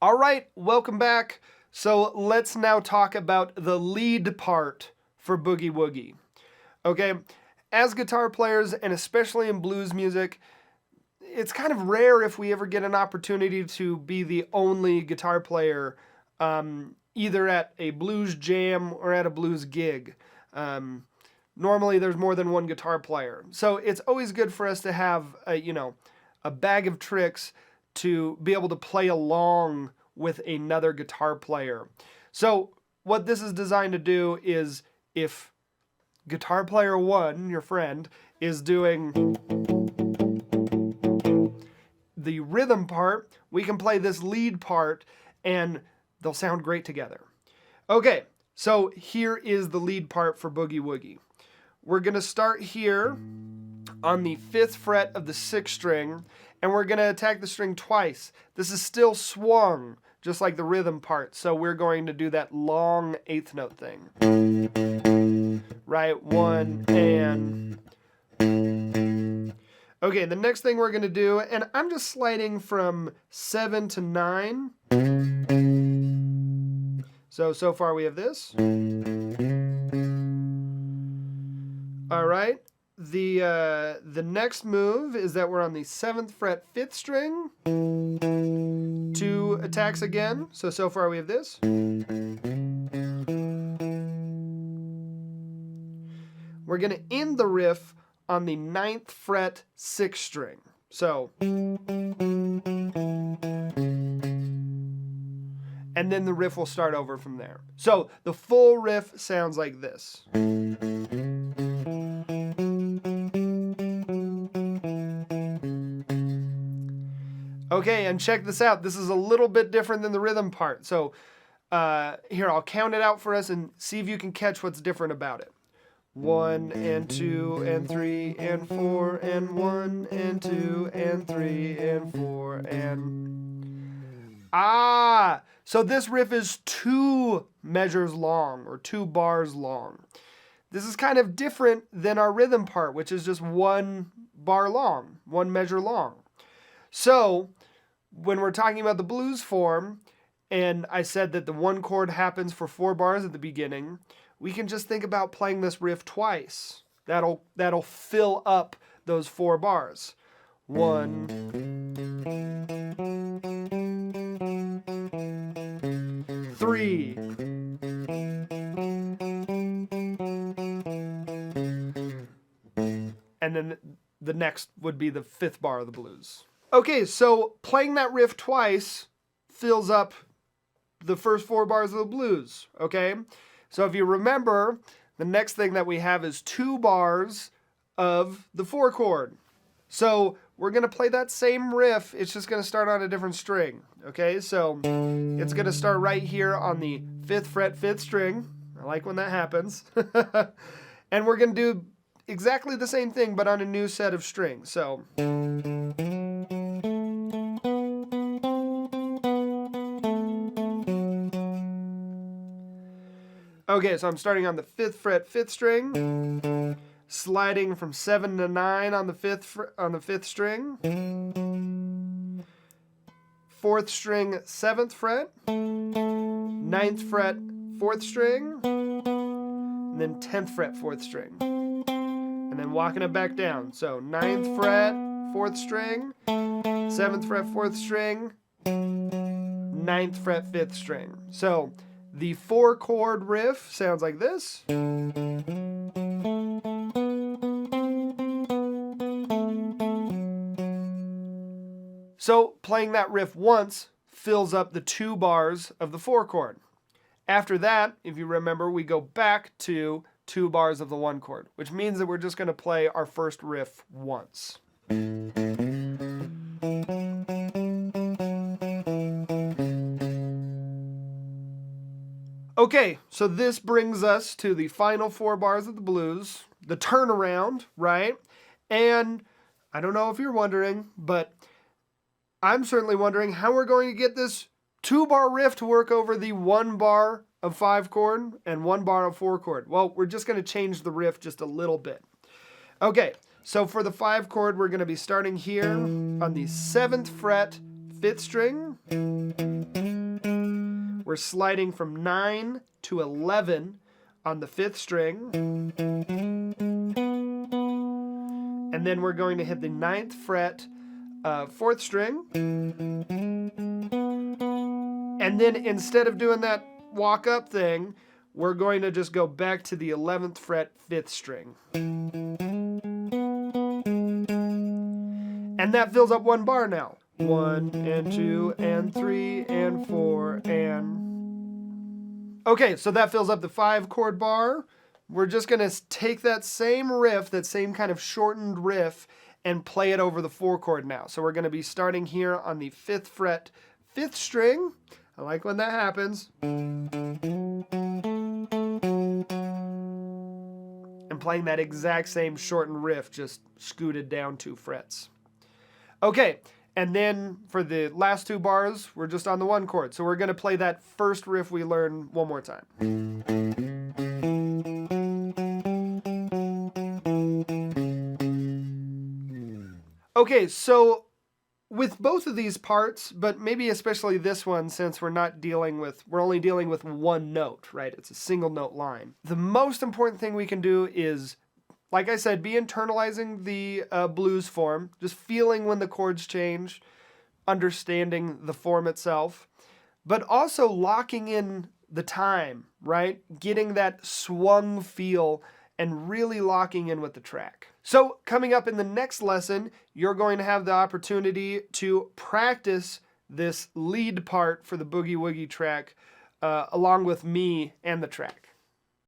All right, welcome back. So let's now talk about the lead part for Boogie Woogie. Okay, as guitar players, and especially in blues music, it's kind of rare if we ever get an opportunity to be the only guitar player either at a blues jam or at a blues gig. Normally there's more than one guitar player. So it's always good for us to have a bag of tricks to be able to play along with another guitar player. So what this is designed to do is, if guitar player one, your friend, is doing the rhythm part, we can play this lead part and they'll sound great together. Okay, so here is the lead part for Boogie Woogie. We're going to start here on the 5th fret of the 6th string, and we're going to attack the string twice. This is still swung, just like the rhythm part, so we're going to do that long 8th note thing. Right, 1 and... Okay, the next thing we're going to do, and I'm just sliding from 7 to 9. So far we have this. All right. The next move is that we're on the 7th fret 5th string. 2 attacks again. So far we have this. We're going to end the riff on the 9th fret 6th string. So, and then the riff will start over from there. So the full riff sounds like this. Okay, and check this out. This is a little bit different than the rhythm part. So here, I'll count it out for us and see if you can catch what's different about it. 1 and 2 and 3 and 4 and 1 and 2 and 3 and 4 and... So this riff is 2 measures long, or 2 bars long. This is kind of different than our rhythm part, which is just 1 bar long, 1 measure long. So when we're talking about the blues form, and I said that the 1 chord happens for 4 bars at the beginning, we can just think about playing this riff twice. That'll fill up those 4 bars. 1, 3, and then the next would be the 5th bar of the blues. Okay, so playing that riff twice fills up the first 4 bars of the blues, okay? So if you remember, the next thing that we have is 2 bars of the 4 chord. So we're going to play that same riff, it's just going to start on a different string, okay? So it's going to start right here on the 5th fret 5th string. I like when that happens. And we're going to do exactly the same thing, but on a new set of strings. So... Okay, so I'm starting on the 5th fret 5th string, sliding from 7 to 9 on the 5th string, 4th string 7th fret, 9th fret 4th string, and then 10th fret 4th string, and then walking it back down. So 9th fret 4th string, 7th fret 4th string, 9th fret 5th string. So the 4 chord riff sounds like this. So playing that riff once fills up the 2 bars of the 4 chord. After that, if you remember, we go back to 2 bars of the 1 chord, which means that we're just going to play our first riff once. Okay, so this brings us to the final 4 bars of the blues, the turnaround, right? And I don't know if you're wondering, but I'm certainly wondering how we're going to get this 2-bar riff to work over the 1 bar of 5 chord and 1 bar of 4 chord. Well, we're just going to change the riff just a little bit. Okay, so for the 5 chord, we're going to be starting here on the 7th fret 5th string. we're sliding from 9 to 11 on the 5th string. And then we're going to hit the 9th fret, 4th string. And then instead of doing that walk up thing, we're going to just go back to the 11th fret, 5th string. And that fills up one bar now. 1 and 2 and 3 and 4 and... Okay, so that fills up the 5 chord bar. We're just going to take that same riff, that same kind of shortened riff, and play it over the 4 chord now. So we're going to be starting here on the 5th fret, 5th string. I like when that happens. And playing that exact same shortened riff, just scooted down 2 frets. Okay, and then for the last 2 bars, we're just on the 1 chord. So we're going to play that first riff we learned one more time. Okay, so with both of these parts, but maybe especially this one, since we're only dealing with one note, right? It's a single note line. The most important thing we can do is, like I said, be internalizing the blues form, just feeling when the chords change, understanding the form itself, but also locking in the time, right? Getting that swung feel and really locking in with the track. So coming up in the next lesson, you're going to have the opportunity to practice this lead part for the Boogie Woogie track along with me and the track.